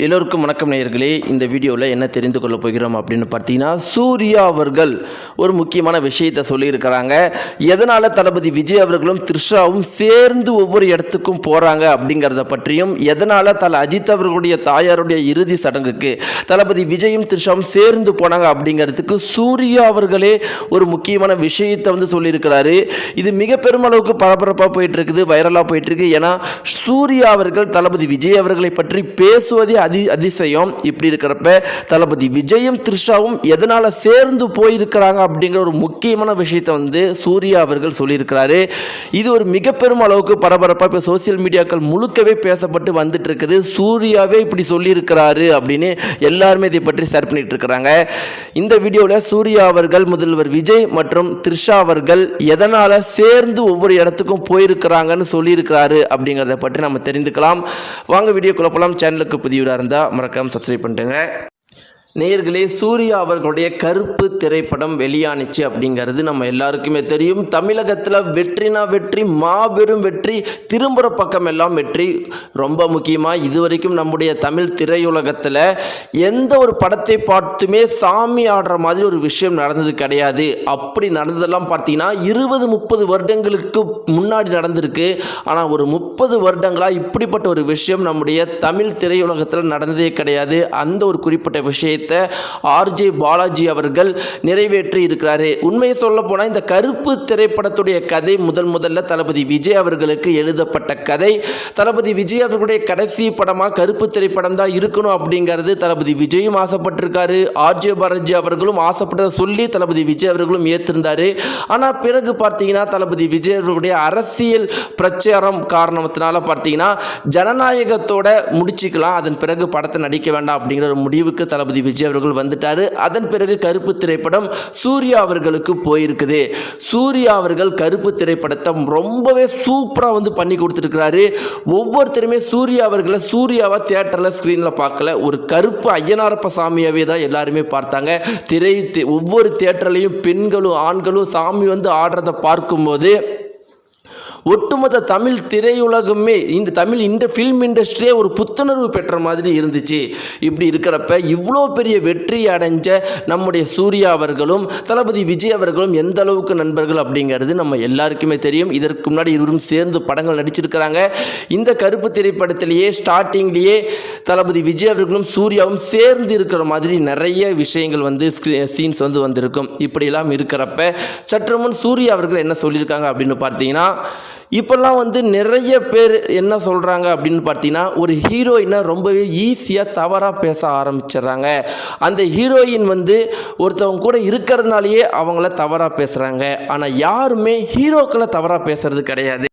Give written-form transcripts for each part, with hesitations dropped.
எல்லோருக்கும் வணக்கம் நேயர்களே. இந்த வீடியோவில் என்ன தெரிந்து கொள்ள போகிறோம் அப்படின்னு பார்த்தீங்கன்னா, சூர்யா அவர்கள் ஒரு முக்கியமான விஷயத்தை சொல்லியிருக்கிறாங்க. எதனால் தளபதி விஜய் அவர்களும் த்ரிஷாவும் சேர்ந்து ஒவ்வொரு இடத்துக்கும் போகிறாங்க அப்படிங்கிறத பற்றியும், எதனால் அஜித் அவர்களுடைய தாயாருடைய இறுதி சடங்குக்கு தளபதி விஜயும் த்ரிஷாவும் சேர்ந்து போனாங்க அப்படிங்கிறதுக்கு சூர்யா அவர்களே ஒரு முக்கியமான விஷயத்தை சொல்லியிருக்கிறாரு. இது மிக பெருமளவுக்கு பரபரப்பாக போயிட்டு இருக்குது, வைரலாக போயிட்டு இருக்கு. ஏன்னா சூர்யா அவர்கள் தளபதி விஜய் அவர்களை பற்றி பேசுவதே அதிசயம். இப்படி இருக்கிறப்ப தளபதி விஜயும் த்ரிஷாவும் எதனால சேர்ந்து போயிருக்கிறாங்க அப்படிங்கிற ஒரு முக்கியமான விஷயத்தை சூர்யா அவர்கள் சொல்லியிருக்கிறாரு. இது ஒரு மிக பெரும் அளவுக்கு பரபரப்பாக இப்போ சோசியல் மீடியாக்கள் முழுக்கவே பேசப்பட்டு வந்துட்டு இருக்குது. சூர்யாவே இப்படி சொல்லியிருக்கிறாரு அப்படின்னு எல்லாருமே இதை பற்றி ஷேர் பண்ணிட்டு இருக்கிறாங்க. இந்த வீடியோவில் சூர்யா அவர்கள் முதல்வர் விஜய் மற்றும் த்ரிஷா அவர்கள் எதனால சேர்ந்து ஒவ்வொரு இடத்துக்கும் போயிருக்கிறாங்கன்னு சொல்லியிருக்கிறாரு அப்படிங்கிறத பற்றி நம்ம தெரிந்துக்கலாம். வாங்க வீடியோக்குள்ள போகலாம். சேனலுக்கு புதிய இருந்தால் மறக்காம சப்ஸ்கிரைப் பண்ணிட்டுங்க. நேயர்களே, சூர்யா அவர்களுடைய கருப்பு திரைப்படம் வெளியானிச்சு அப்படிங்கிறது நம்ம எல்லாருக்குமே தெரியும். தமிழகத்தில் வெற்றினா வெற்றி, மாபெரும் வெற்றி, திரும்புகிற பக்கம் எல்லாம் வெற்றி. ரொம்ப முக்கியமாக இதுவரைக்கும் நம்முடைய தமிழ் திரையுலகத்தில் எந்த ஒரு படத்தை பார்த்துமே சாமி ஆடுற மாதிரி ஒரு விஷயம் நடந்தது கிடையாது. அப்படி நடந்ததெல்லாம் பார்த்தீங்கன்னா 20-30 வருடங்களுக்கு முன்னாடி நடந்திருக்கு. ஆனால் ஒரு 30 வருடங்களாக இப்படிப்பட்ட ஒரு விஷயம் நம்முடைய தமிழ் திரையுலகத்தில் நடந்ததே கிடையாது. அந்த ஒரு குறிப்பிட்ட விஷயத்தை ஆர்ஜே பாலாஜி அவர்கள் நிறைவேற்றி இருக்கிறாரு. உண்மையை சொல்ல போனால் இந்த கருப்பு திரைப்படத்துடைய கதை முதல்ல தளபதி விஜய் அவர்களுக்கு எழுதப்பட்ட கதை. தளபதி விஜய் அவர்களுடைய கடைசி படமாக கருப்பு திரைப்படம் தான் இருக்கணும் அப்படிங்கிறது தளபதி விஜயும் ஆசைப்பட்டிருக்காரு. ஆர்ஜே பாலாஜி அவர்களும் ஆசைப்பட்டதை சொல்லி தளபதி விஜய் அவர்களும் ஏற்றிருந்தாரு. ஆனால் பிறகு பார்த்தீங்கன்னா தளபதி விஜய் அவர்களுடைய அரசியல் பிரச்சாரம் காரணத்தினால பார்த்தீங்கன்னா ஜனநாயகத்தோட முடிச்சுக்கலாம், அதன் பிறகு படத்தை நடிக்க வேண்டாம் அப்படிங்கிற ஒரு முடிவுக்கு தளபதி விஜய் அவர்கள் வந்துட்டாரு. அதன் பிறகு கருப்பு திரைப்படம் சூர்யா அவர்களுக்கு போயிருக்குது. சூர்யா அவர்கள் கருப்பு திரைப்படத்தை ரொம்பவே சூப்பராக பண்ணி கொடுத்துருக்கிறாரு. ஒவ்வொருத்தருமே சூர்யா அவர்களை சூர்யாவை தியேட்டரில் ஸ்க்ரீனில் பார்க்கல, ஒரு கருப்பு ஐயனாரப்ப சாமியாவே தான் எல்லாருமே பார்த்தாங்க. ஒவ்வொரு தியேட்டர்லையும் பெண்களும் ஆண்களும் சாமி ஆடுறதை பார்க்கும்போது ஒட்டுமொத்த தமிழ் திரையுலகமே, இந்த தமிழ் ஃபில்ம் இண்டஸ்ட்ரியே ஒரு புத்துணர்வு பெற்ற மாதிரி இருந்துச்சு. இப்படி இருக்கிறப்ப இவ்வளோ பெரிய வெற்றி அடைஞ்ச நம்முடைய சூர்யா அவர்களும் தளபதி விஜய் அவர்களும் எந்த அளவுக்கு நண்பர்கள் அப்படிங்கிறது நம்ம எல்லாருக்குமே தெரியும். இதற்கு முன்னாடி இருவரும் சேர்ந்து படங்கள் நடிச்சிருக்கிறாங்க. இந்த கருப்பு திரைப்படத்திலேயே ஸ்டார்டிங்லேயே தளபதி விஜய் அவர்களும் சூர்யாவும் சேர்ந்து இருக்கிற மாதிரி நிறைய விஷயங்கள் சீன்ஸ் வந்திருக்கும். இப்படியெல்லாம் இருக்கிறப்ப சற்று முன் சூர்யா அவர்கள் என்ன சொல்லியிருக்காங்க அப்படின்னு பார்த்தீங்கன்னா, இப்போல்லாம் நிறைய பேர் என்ன சொல்கிறாங்க அப்படின்னு பார்த்தீங்கன்னா, ஒரு ஹீரோயினை ரொம்பவே ஈஸியாக தவறாக பேச ஆரம்பிச்சிடுறாங்க. அந்த ஹீரோயின் ஒருத்தவங்க கூட இருக்கிறதுனாலேயே அவங்கள தவறாக பேசுகிறாங்க. ஆனால் யாருமே ஹீரோக்களை தவறாக பேசுறது கிடையாது.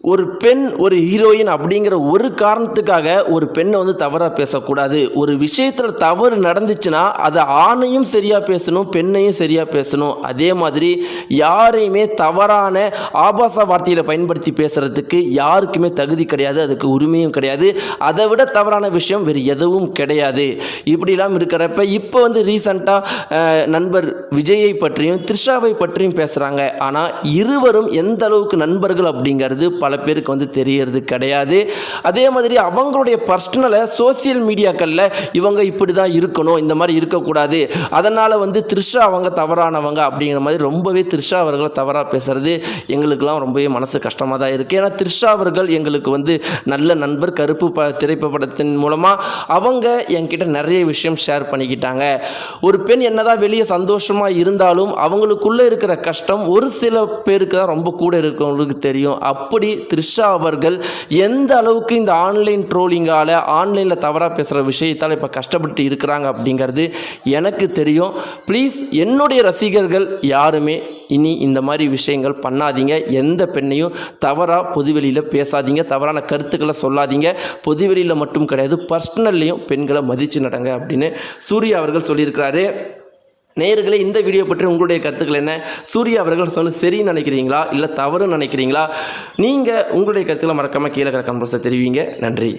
ஒரு பெண் ஒரு ஹீரோயின் அப்படிங்கிற ஒரு காரணத்துக்காக ஒரு பெண்ணை தவறாக பேசக்கூடாது. ஒரு விஷயத்தில் தவறு நடந்துச்சுன்னா அதை ஆணையும் சரியாக பேசணும், பெண்ணையும் சரியாக பேசணும். அதே மாதிரி யாரையுமே தவறான ஆபாச வார்த்தைகளை பயன்படுத்தி பேசுகிறதுக்கு யாருக்குமே தகுதி கிடையாது, அதுக்கு உரிமையும் கிடையாது. அதை விட தவறான விஷயம் வேறு எதுவும் கிடையாது. இப்படிலாம் இருக்கிறப்ப இப்போ ரீசண்டாக நண்பர் விஜயை பற்றியும் த்ரிஷாவை பற்றியும் பேசுகிறாங்க. ஆனால் இருவரும் எந்த அளவுக்கு நண்பர்கள் அப்படிங்கிறது பல பேருக்கு தெரியறது கிடையாது. அதே மாதிரி அவங்களுடைய பர்சனலை சோசியல் மீடியாக்களில் இவங்க இப்படி தான் இருக்கணும், இந்த மாதிரி இருக்கக்கூடாது, அதனால் த்ரிஷா அவங்க தவறானவங்க அப்படிங்கிற மாதிரி ரொம்பவே த்ரிஷா அவர்களை தவறாக பேசுறது எங்களுக்கெல்லாம் ரொம்பவே மனசு கஷ்டமாக தான் இருக்குது. ஏன்னா த்ரிஷா அவர்கள் எங்களுக்கு நல்ல நண்பர். கருப்பு திரைப்படத்தின் மூலமாக அவங்க என்கிட்ட நிறைய விஷயம் ஷேர் பண்ணிக்கிட்டாங்க. ஒரு பெண் என்னதான் வெளியே சந்தோஷமாக இருந்தாலும் அவங்களுக்குள்ளே இருக்கிற கஷ்டம் ஒரு சில பேருக்கு தான் ரொம்ப கூட இருக்கவங்களுக்கு தெரியும். அப்படி த்ரிஷா அவர்கள் எந்த அளவுக்கு இந்த ஆன்லைன் ட்ரோலிங்கால் ஆன்லைனில் தவறாக பேசுகிற விஷயத்தால் இப்போ கஷ்டப்பட்டு இருக்கிறாங்க அப்படிங்கிறது எனக்கு தெரியும். ப்ளீஸ் என்னுடைய ரசிகர்கள் யாருமே இனி இந்த மாதிரி விஷயங்கள் பண்ணாதீங்க. எந்த பெண்ணையும் தவறாக பொதுவெளியில் பேசாதீங்க, தவறான கருத்துக்களை சொல்லாதீங்க. பொதுவெளியில் மட்டும் கிடையாது, பர்சனல்லையும் பெண்களை மதித்து நடங்க அப்படின்னு சூர்யா அவர்கள் சொல்லியிருக்கிறாரு. நேயர்களே, இந்த வீடியோ பற்றி உங்களுடைய கருத்துக்கள் என்ன? சூர்யா அவர்கள் சரின்னு நினைக்கிறீங்களா இல்லை தவறுன்னு நினைக்கிறீங்களா? நீங்கள் உங்களுடைய கருத்துக்களை மறக்காமல் கீழே கமெண்ட் பாக்ஸில் தெரிவிங்க. நன்றி.